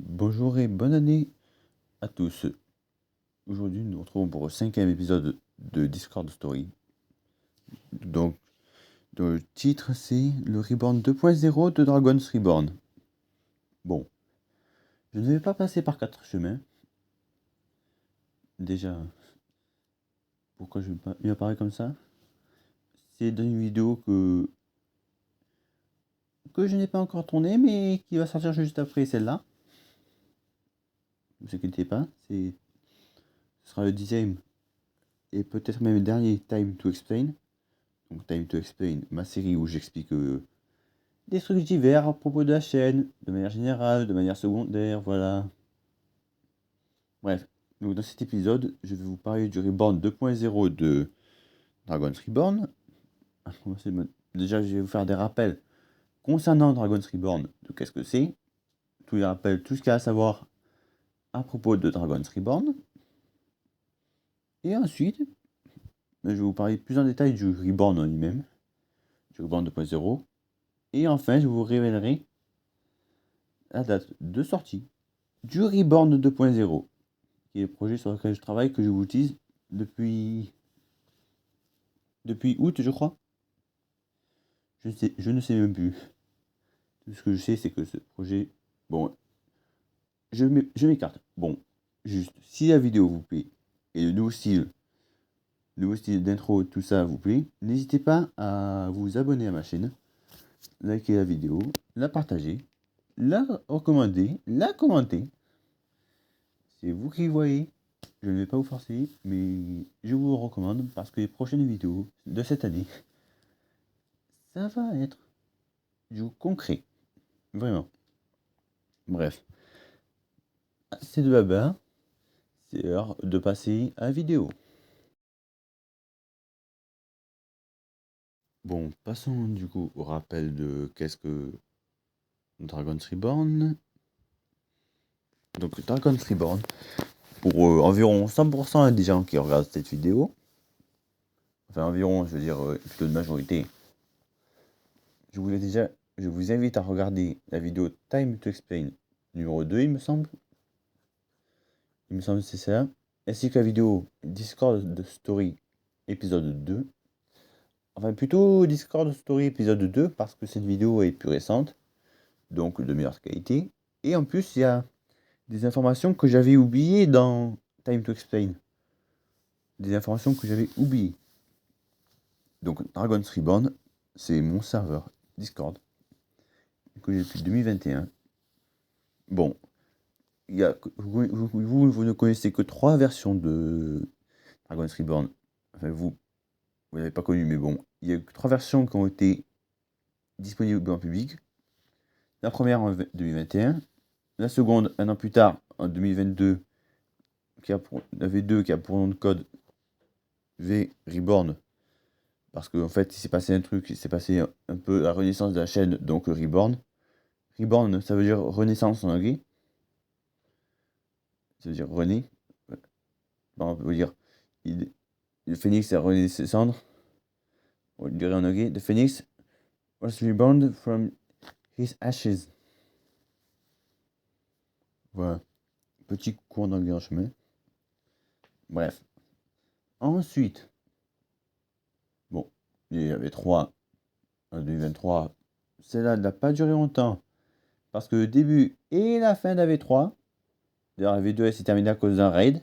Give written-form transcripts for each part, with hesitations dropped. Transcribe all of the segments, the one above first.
Bonjour et bonne année à tous. Aujourd'hui, nous nous retrouvons pour le 5e épisode de Discord Story. Donc, le titre, c'est le Reborn 2.0 de Dragon's Reborn. Bon, je ne vais pas passer par 4 chemins. Déjà, pourquoi je m'apparais comme ça? C'est dans une vidéo que je n'ai pas encore tournée, mais qui va sortir juste après celle-là. Ne vous inquiétez pas, ce sera le 10e et peut-être même le dernier Time to Explain. Donc Time to Explain, ma série où j'explique des trucs divers à propos de la chaîne, de manière générale, de manière secondaire, voilà. Bref, donc dans cet épisode, je vais vous parler du Reborn 2.0 de Dragon's Reborn. Déjà, je vais vous faire des rappels concernant Dragon's Reborn, de qu'est-ce que c'est, tous les rappels, tout ce qu'il y a à savoir à propos de Dragon's Reborn. Et ensuite, je vais vous parler plus en détail du Reborn en lui-même, du Reborn 2.0. Et enfin, je vous révélerai la date de sortie du Reborn 2.0, qui est le projet sur lequel je travaille, que je vous utilise depuis août, je crois. Je ne sais même plus. Tout ce que je sais, c'est que ce projet... Bon, je m'écarte. Bon, juste, si la vidéo vous plaît, et le nouveau style d'intro, tout ça vous plaît, n'hésitez pas à vous abonner à ma chaîne, liker la vidéo, la partager, la recommander, la commenter. C'est vous qui voyez. Je ne vais pas vous forcer, mais je vous le recommande parce que les prochaines vidéos de cette année, ça va être du concret. Vraiment. Bref. C'est de baba. C'est l'heure de passer à la vidéo. Bon, passons du coup au rappel de qu'est-ce que Dragon's Reborn. Donc Dragon's Reborn, pour environ 100% des gens qui regardent cette vidéo, enfin environ, je veux dire plutôt de majorité, je vous invite à regarder la vidéo Time to Explain numéro 2, il me semble. Il me semble que c'est ça. Ainsi que la vidéo Discord de Story épisode 2. Enfin plutôt Discord Story épisode 2 parce que cette vidéo est plus récente, donc de meilleure qualité. Et en plus il y a des informations que j'avais oubliées dans Time to Explain. Des informations que j'avais oubliées. Donc Dragon's Reborn, c'est mon serveur Discord que j'ai depuis 2021. Bon, vous ne connaissez que 3 versions de Dragon's Reborn. Enfin vous n'avez pas connu, mais bon, il y a eu 3 versions qui ont été disponibles en public. La première en 2021, la seconde un an plus tard en 2022, la V2 qui a pour nom de code V Reborn, parce qu'en fait il s'est passé un truc, il s'est passé un peu la renaissance de la chaîne, donc Reborn. Reborn, ça veut dire renaissance en anglais. Ça veut dire rené. On peut dire le phénix a rené de ses cendres. On dirait en anglais. The phoenix was reborn from his ashes. Voilà. Petit cours d'anglais en chemin. Bref. Ensuite, bon, il y avait 3 en 2023. Celle-là n'a pas duré longtemps. Parce que le début et la fin de la V3, d'ailleurs la V2 elle s'est terminée à cause d'un raid.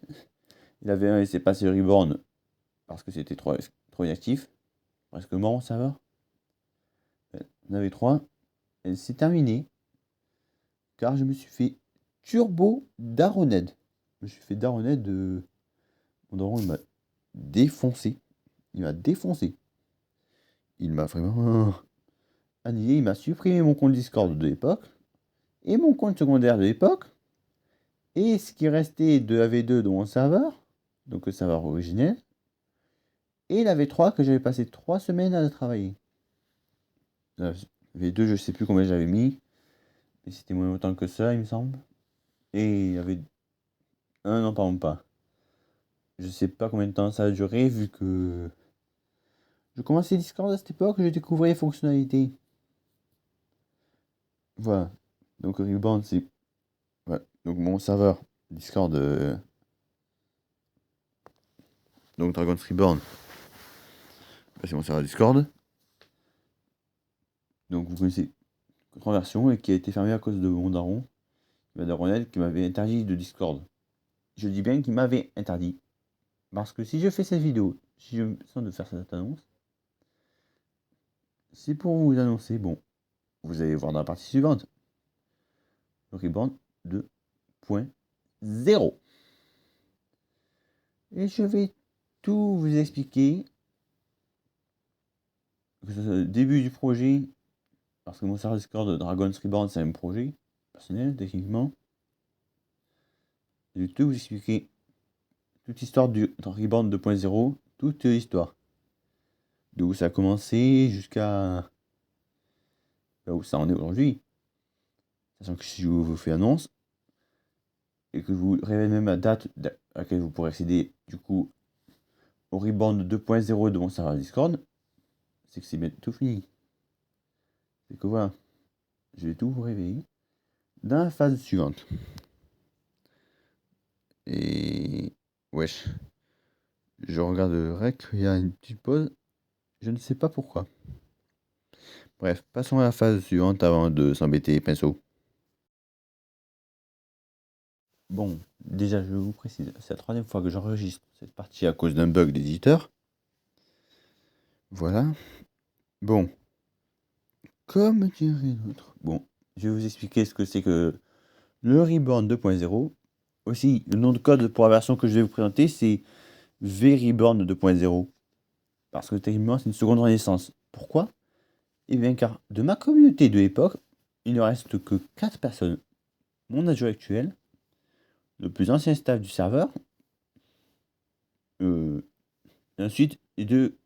La V1 elle s'est passé Reborn parce que c'était trop inactif. Presque mort ça va. La V3, elle s'est terminée car je me suis fait turbo Daroned. Je me suis fait Daroned de... Mon daron il m'a défoncé. Il m'a défoncé. Il m'a vraiment annihilé. Il m'a supprimé mon compte Discord de l'époque et mon compte secondaire de l'époque. Et ce qui restait de la V2 de mon serveur, donc le serveur originel, et la V3 que j'avais passé 3 semaines à travailler. La V2, je sais plus combien j'avais mis, mais c'était moins longtemps que ça, il me semble. Et il y avait un an, par pas. Je sais pas combien de temps ça a duré, vu que je commençais Discord à cette époque, je découvrais les fonctionnalités. Voilà. Donc Reborn, c'est Ouais. Donc mon serveur Discord, donc Dragon's Reborn, c'est mon serveur Discord. Donc vous connaissez Controversion et qui a été fermé à cause de mon daron, ma daronnette, qui m'avait interdit de Discord. Je dis bien qu'il m'avait interdit. Parce que si je fais cette vidéo, si je me sens de faire cette annonce, c'est pour vous annoncer, bon, vous allez voir dans la partie suivante, le Reborn 2.0. Et je vais tout vous expliquer, que ce soit le début du projet, parce que mon serveur Discord de Dragon's Reborn, c'est un projet personnel, techniquement. Je vais tout vous expliquer, toute l'histoire du Reborn 2.0, toute l'histoire. D'où ça a commencé jusqu'à là où ça en est aujourd'hui. Sachant que si je vous fais annonce, et que je vous révèle même la date à laquelle vous pourrez accéder du coup au Reborn 2.0 de mon serveur Discord, c'est que c'est bientôt fini. C'est que voilà, je vais tout vous révéler dans la phase suivante. Et wesh, je regarde le rec, il y a une petite pause, je ne sais pas pourquoi. Bref, passons à la phase suivante avant de s'embêter pinceau. Bon, déjà je vous précise, c'est la 3e fois que j'enregistre cette partie à cause d'un bug d'éditeur. Voilà. Bon, comme dirait l'autre. Bon, je vais vous expliquer ce que c'est que le Reborn 2.0. Aussi, le nom de code pour la version que je vais vous présenter, c'est VReborn 2.0. Parce que techniquement, c'est une seconde renaissance. Pourquoi? Eh bien, car de ma communauté de l'époque, il ne reste que 4 personnes. Mon adjoint actuel, le plus ancien staff du serveur, et ensuite les deux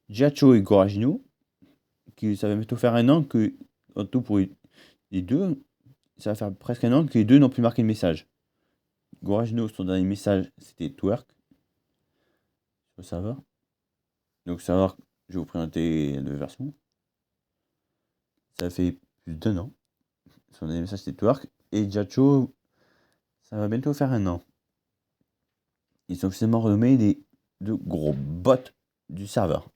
Giacho et Goragino, qui ça va bientôt faire un an que, en tout pour les deux, ça va faire presque un an que les deux n'ont plus marqué de message. Goragino, son dernier message, c'était twerk sur le serveur. Donc, le serveur, je vais vous présenter les deux versions. Ça fait plus d'un an. Son dernier message, c'était twerk. Et Giacho, ça va bientôt faire un an. Ils sont officiellement renommés les deux gros bots du serveur.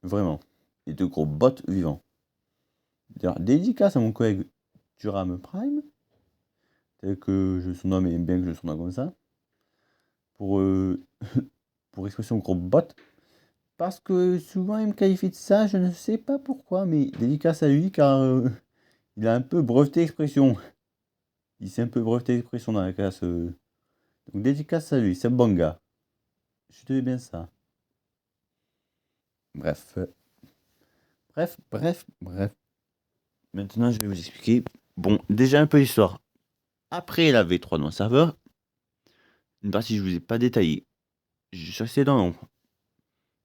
Vraiment. Les deux gros bots vivants. D'ailleurs, dédicace à mon collègue Durham Prime, tel que je surnomme et aime bien que je surnomme comme ça, pour, pour expression gros bot, parce que souvent il me qualifie de ça, je ne sais pas pourquoi, mais dédicace à lui car il a un peu breveté l'expression. Il s'est un peu breveté l'expression dans la classe. Donc dédicace à lui, c'est un bon gars. Je te dis bien ça. Bref. Bref. Maintenant, je vais vous expliquer. Bon, déjà un peu l'histoire. Après la V3 de mon serveur, une partie je ne vous ai pas détaillée. Je suis resté dans l'ombre.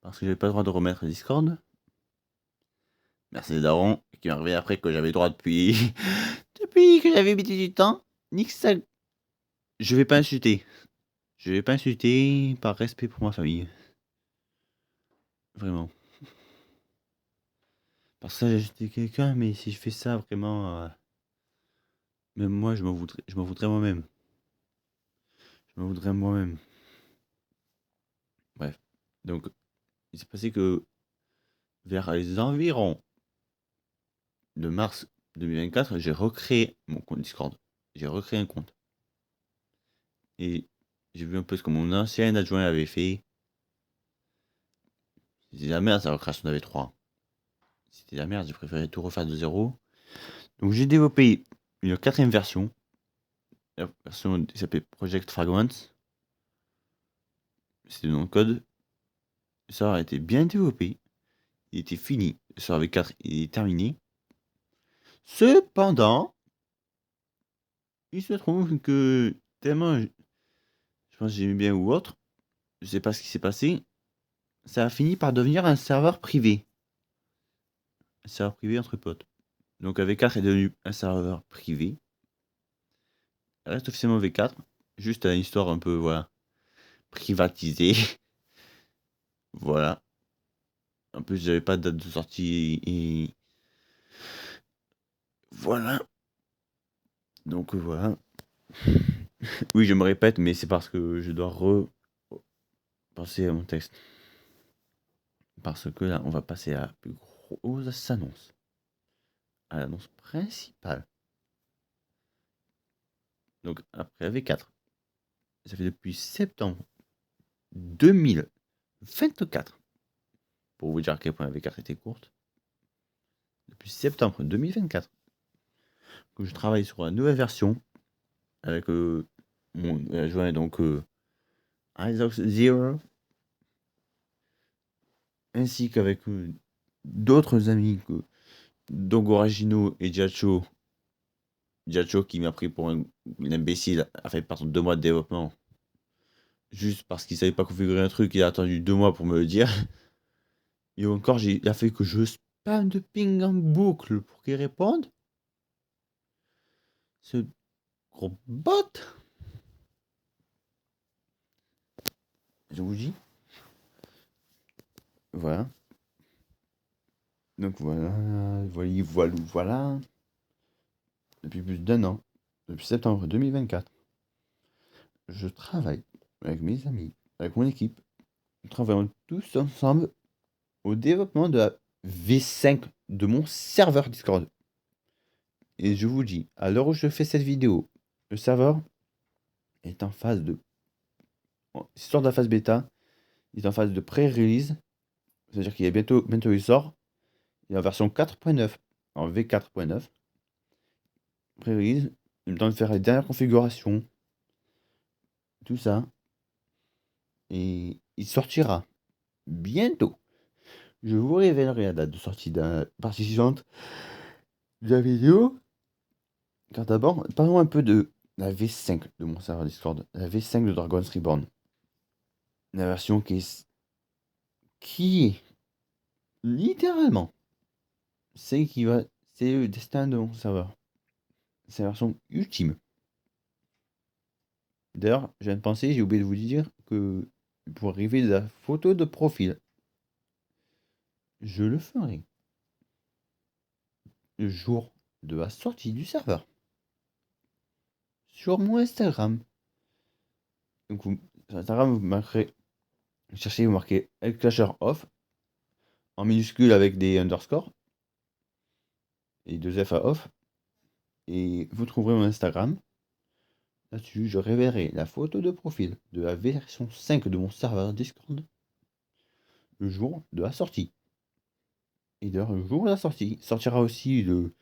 Parce que j'avais pas le droit de remettre Discord. Merci les darons qui m'ont réveillé après que j'avais le droit depuis. Depuis que j'avais mis du temps. Nique ça. Je vais pas insulter. Je vais pas insulter par respect pour ma famille. Vraiment. Parce que ça, j'ai insulté quelqu'un, mais si je fais ça, vraiment. Même moi, je m'en voudrais moi-même. Je m'en voudrais moi-même. Bref. Donc, il s'est passé que vers les environs de mars 2024, j'ai recréé mon compte Discord. J'ai recréé un compte. Et j'ai vu un peu ce que mon ancien adjoint avait fait. C'était la merde, sa recréation d'AV 3. C'était la merde, j'ai préféré tout refaire de zéro. Donc j'ai développé une 4e version. La version qui s'appelait Project Fragments. C'était le nom de code. Ça a été bien développé. Il était fini. Sur AV4, il est terminé. Cependant, il se trouve que tellement je pense que j'aimais bien ou autre, je sais pas ce qui s'est passé, ça a fini par devenir un serveur privé. Un serveur privé entre potes. Donc AV4 est devenu un serveur privé. Il reste officiellement V4. Juste une histoire un peu, voilà, privatisée. Voilà. En plus, j'avais pas de date de sortie et voilà. Donc voilà. Oui, je me répète, mais c'est parce que je dois repenser à mon texte. Parce que là, on va passer à la plus grosse annonce. À l'annonce principale. Donc, après la V4. Ça fait depuis septembre 2024. Pour vous dire à quel point la V4 était courte. Depuis septembre 2024. Que je travaille sur la nouvelle version. Avec mon adjoint, donc Isox Zero. Ainsi qu'avec d'autres amis que Dogoragino et Giacho. Giacho qui m'a pris pour un imbécile a fait par 2 mois de développement. Juste parce qu'il savait pas configurer un truc, il a attendu 2 mois pour me le dire. Et encore, il a fait que je spam de ping en boucle pour qu'il réponde. Ce gros bot. Je vous dis. Voilà. Donc voilà. Voilà. Depuis plus d'1 an. Depuis septembre 2024. Je travaille avec mes amis, avec mon équipe. Nous travaillons tous ensemble au développement de la V5 de mon serveur Discord. Et je vous dis, à l'heure où je fais cette vidéo, le serveur est en phase de... Il sort de la phase bêta, il est en phase de pré-release. C'est-à-dire qu'il est bientôt il sort. Il est en version 4.9, en V4.9. Pré-release, il me temps de faire les dernières configurations. Tout ça. Et il sortira bientôt. Je vous révélerai la date de sortie de la partie suivante de la vidéo. Car d'abord, parlons un peu de la V5 de mon serveur Discord. La V5 de Dragon's Reborn. La version qui est littéralement c'est le destin de mon serveur. C'est la version ultime. D'ailleurs, je viens de penser, j'ai oublié de vous dire que pour arriver à la photo de profil, je le ferai le jour de la sortie du serveur sur mon Instagram. Donc, sur Instagram, vous marquez Elclasher Off en minuscule avec des underscores et 2 F à off. Et vous trouverez mon Instagram. Là-dessus, je révélerai la photo de profil de la version 5 de mon serveur Discord le jour de la sortie. Et d'ailleurs, le jour de la sortie, sortira aussi le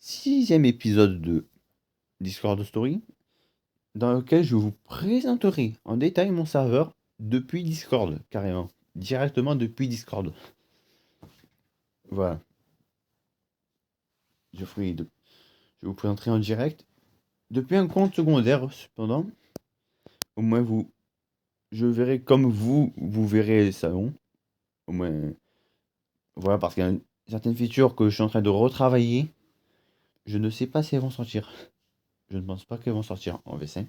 6e épisode de Discord Story, dans lequel je vous présenterai en détail mon serveur depuis Discord, carrément. Directement depuis Discord. Voilà. Je vous présenterai en direct. Depuis un compte secondaire, cependant. Au moins, je verrai comme vous verrez les salons. Au moins, voilà, parce qu'il y a certaines features que je suis en train de retravailler. Je ne sais pas si elles vont sortir. Je ne pense pas qu'elles vont sortir en V5.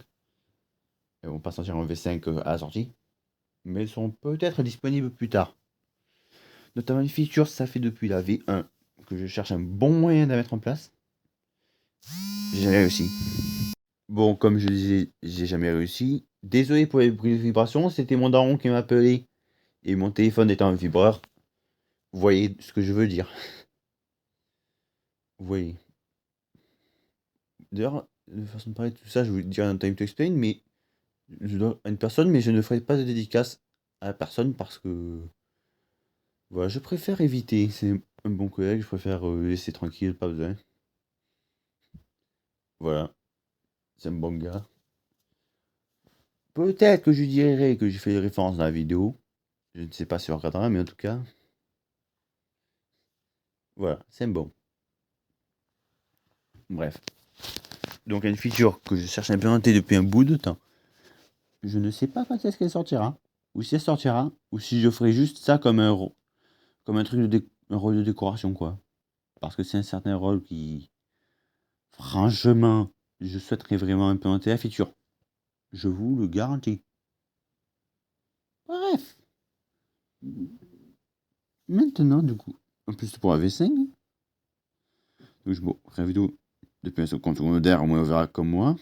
Elles vont pas sortir en V5 à la sortie. Mais elles seront peut-être disponibles plus tard. Notamment une feature, ça fait depuis la V1 que je cherche un bon moyen de la mettre en place. J'ai jamais réussi. Bon, comme je disais, j'ai jamais réussi. Désolé pour les bruits de vibration, c'était mon daron qui m'a appelé. Et mon téléphone était en vibreur. Vous voyez ce que je veux dire. Vous voyez. D'ailleurs, de façon de parler de tout ça, je vous dirai un time to explain, mais je dois à une personne, mais je ne ferai pas de dédicace à la personne parce que voilà, je préfère éviter. C'est un bon collègue, je préfère laisser tranquille, pas besoin. Voilà, c'est un bon gars. Peut-être que je dirai que j'ai fait des références dans la vidéo. Je ne sais pas si on regardera, mais en tout cas, voilà, c'est bon. Bref. Donc, il y a une feature que je cherche à implémenter depuis un bout de temps. Je ne sais pas quand est-ce qu'elle sortira, ou si elle sortira, ou si je ferai juste ça comme un truc un rôle de décoration, quoi. Parce que c'est un certain rôle qui, franchement, je souhaiterais vraiment implémenter la feature. Je vous le garantis. Bref. Maintenant, du coup, en plus pour la V5, donc bon, la vidéo depuis un compte secondaire, au moins on verra comme moi.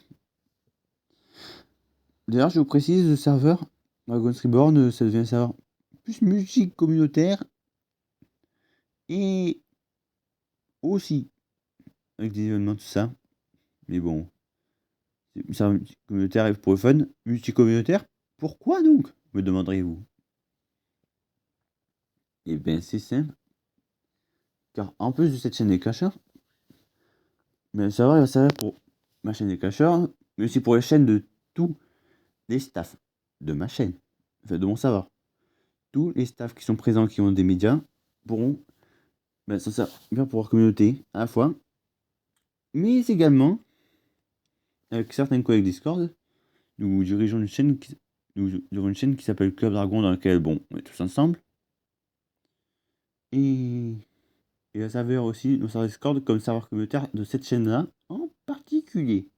D'ailleurs, je vous précise, le serveur Dragon's Reborn, ça devient un serveur plus musique communautaire et aussi avec des événements, tout ça. Mais bon, c'est un communautaire pour le fun, multi-communautaire. Pourquoi donc, me demanderez-vous? Eh bien, c'est simple. Car en plus de cette chaîne des cacheurs, mais le serveur il va servir pour ma chaîne des cacheurs, mais aussi pour les chaînes de tous les staffs de ma chaîne, enfin de mon serveur. Tous les staffs qui sont présents, qui ont des médias, pourront s'en servir pour leur communauté à la fois, mais également avec certains collègues Discord. Nous dirigeons une chaîne qui s'appelle Club Dragon, dans laquelle bon, on est tous ensemble. Et la serveur aussi, nos serveurs Discord comme serveur communautaire de cette chaîne-là en particulier.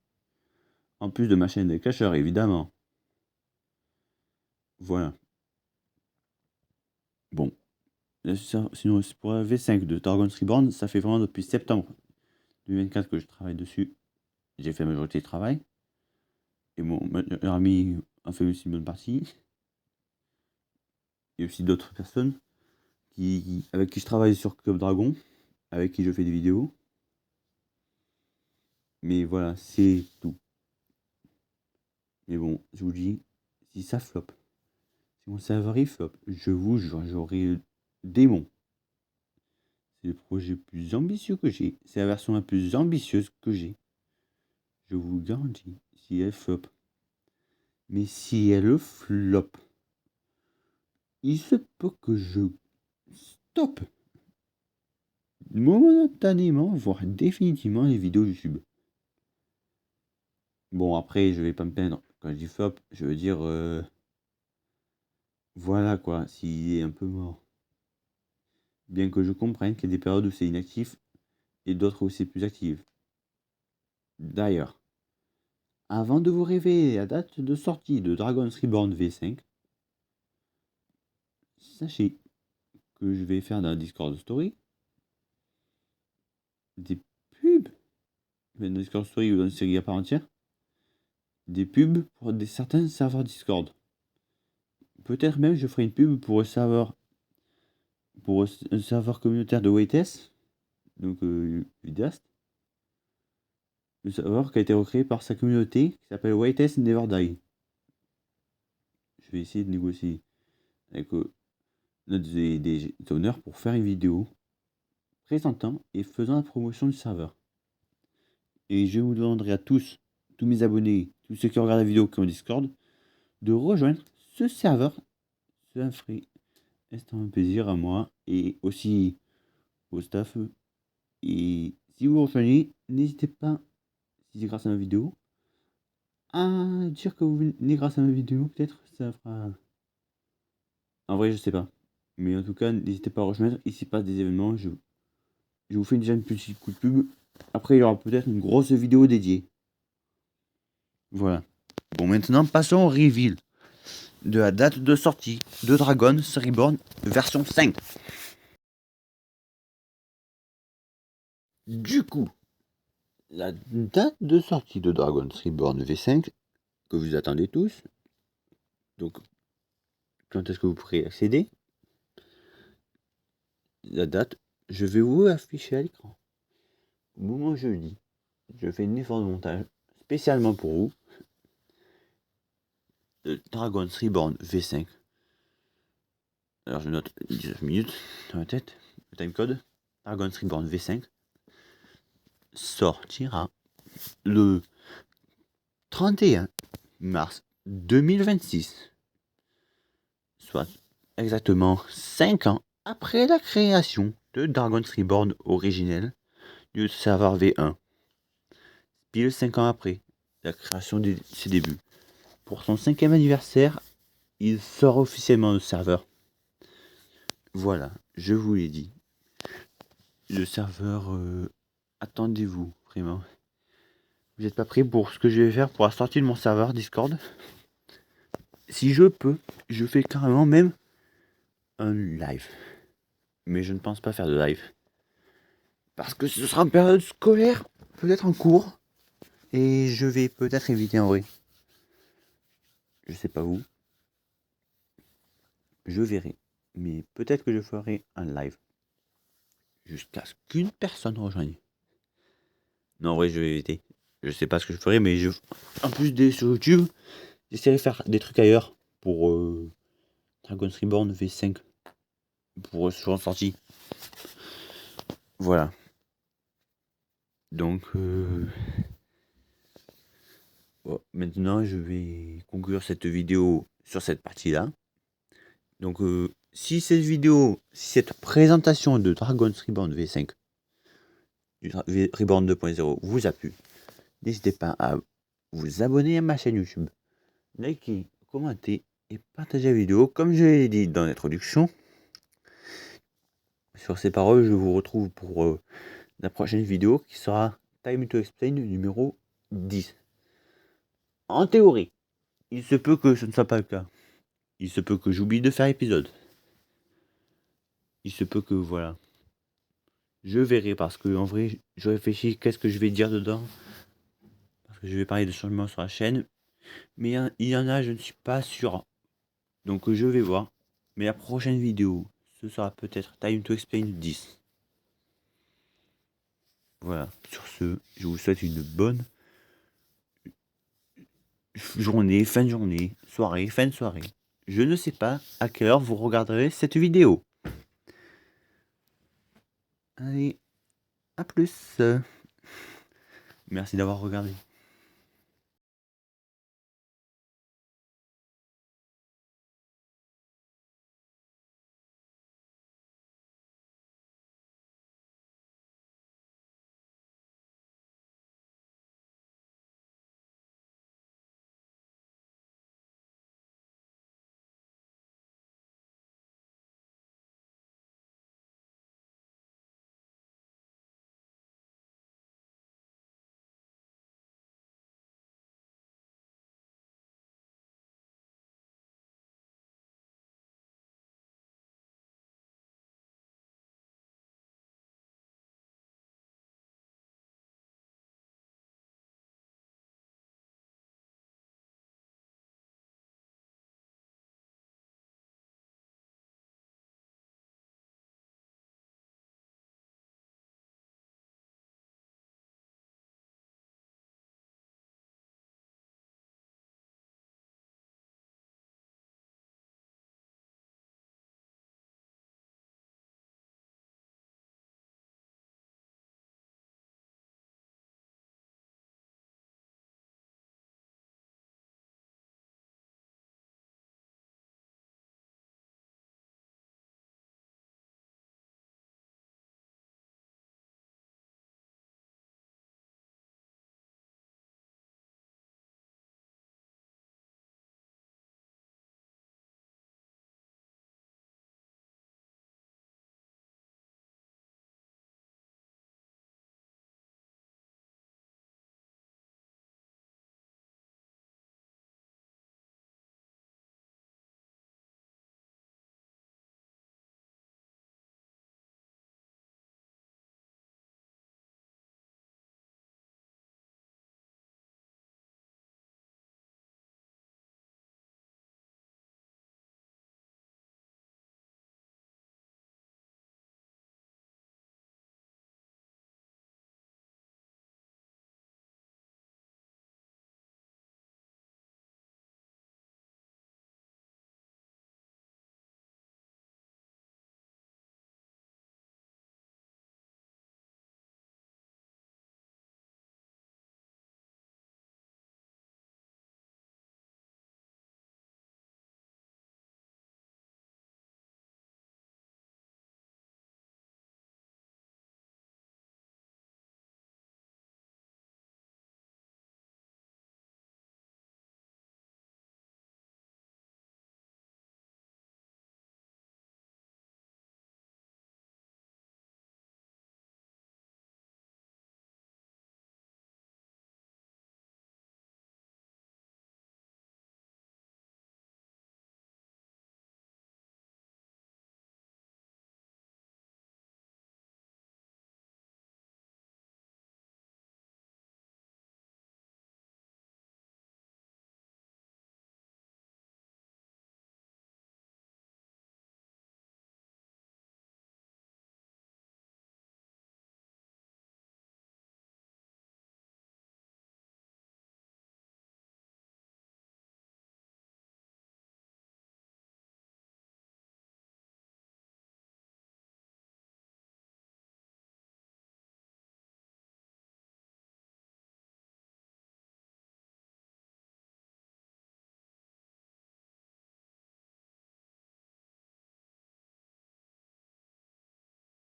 En plus de ma chaîne des cacheurs, évidemment. Voilà. Bon. Sinon, pour la V5 de Dragon's Reborn, ça fait vraiment depuis septembre 2024 que je travaille dessus. J'ai fait la majorité du travail. Et mon meilleur ami en fait aussi une bonne partie. Il y a aussi d'autres personnes avec qui je travaille sur Club Dragon, avec qui je fais des vidéos. Mais voilà, c'est tout. Mais bon, je vous dis, si ça flop, si mon serveur il flop, je vous jure, j'aurai le démon. C'est le projet le plus ambitieux que j'ai. C'est la version la plus ambitieuse que j'ai. Je vous garantis, si elle flop. Mais si elle flop, il se peut que je stoppe momentanément, voire définitivement les vidéos YouTube. Bon, après, je vais pas me plaindre. Quand je dis flop, je veux dire... voilà quoi, s'il est un peu mort. Bien que je comprenne qu'il y a des périodes où c'est inactif et d'autres où c'est plus actif. D'ailleurs, avant de vous révéler la date de sortie de Dragon's Reborn V5, sachez que je vais faire dans la Discord Story des pubs, dans la Discord Story ou dans une série à part entière, des pubs pour certains serveurs Discord. Peut-être même je ferai une pub pour un serveur communautaire de Waites, donc Vidast. Le serveur qui a été recréé par sa communauté qui s'appelle Waites Never Die. Je vais essayer de négocier avec des owners pour faire une vidéo présentant et faisant la promotion du serveur. Et je vous demanderai à tous mes abonnés, tous ceux qui regardent la vidéo qui ont Discord, de rejoindre ce serveur. Ça ferait extrêmement plaisir à moi et aussi au staff. Et si vous rejoignez, n'hésitez pas, si c'est grâce à ma vidéo, à dire que vous venez grâce à ma vidéo. Peut-être ça fera... En vrai, je sais pas. Mais en tout cas, n'hésitez pas à rejoindre. Il s'y passe des événements. Je vous fais déjà une petite coup de pub. Après, il y aura peut-être une grosse vidéo dédiée. Voilà. Bon, maintenant, passons au reveal de la date de sortie de Dragon's Reborn version 5. Du coup, la date de sortie de Dragon's Reborn V5, que vous attendez tous, donc quand est-ce que vous pourrez accéder? La date, je vais vous afficher à l'écran. Au moment où je le dis, je fais une effort de montage spécialement pour vous. Dragon's Reborn V5. Alors je note 19 minutes dans la tête. Le timecode. Dragon's Reborn V5 sortira le 31 mars 2026. Soit exactement 5 ans après la création de Dragon's Reborn originel du serveur V1. Pile 5 ans après la création de ses débuts. Pour son 5e anniversaire, il sort officiellement le serveur. Voilà, je vous l'ai dit. Le serveur, attendez-vous, vraiment. Vous n'êtes pas prêts pour ce que je vais faire pour la sortie de mon serveur Discord? Si je peux, je fais carrément même un live. Mais je ne pense pas faire de live. Parce que ce sera en période scolaire, peut-être en cours. Et je vais peut-être éviter en vrai. Je sais pas vous. Je verrai. Mais peut-être que je ferai un live. Jusqu'à ce qu'une personne rejoigne. Non, en vrai, je vais éviter. Je sais pas ce que je ferai, mais en plus sur YouTube, j'essaierai de faire des trucs ailleurs pour Dragon's Reborn V5. Pour ce genre de sortie. Voilà. Donc, bon, maintenant, je vais conclure cette vidéo sur cette partie-là. Donc, si cette présentation de Dragon's Reborn V5, du Reborn 2.0 vous a plu, n'hésitez pas à vous abonner à ma chaîne YouTube, liker, commenter et partager la vidéo. Comme je l'ai dit dans l'introduction, sur ces paroles, je vous retrouve pour la prochaine vidéo qui sera Time to Explain numéro 10. En théorie, il se peut que ce ne soit pas le cas. Il se peut que j'oublie de faire épisode. Il se peut que, voilà. Je verrai parce que, en vrai, je réfléchis qu'est-ce que je vais dire dedans. Parce que je vais parler de changements sur la chaîne. Mais il y en a, je ne suis pas sûr. Donc, je vais voir. Mais la prochaine vidéo, ce sera peut-être Time to Explain 10. Voilà. Sur ce, je vous souhaite une bonne journée, fin de journée, soirée, fin de soirée. Je ne sais pas à quelle heure vous regarderez cette vidéo. Allez, à plus. Merci d'avoir regardé.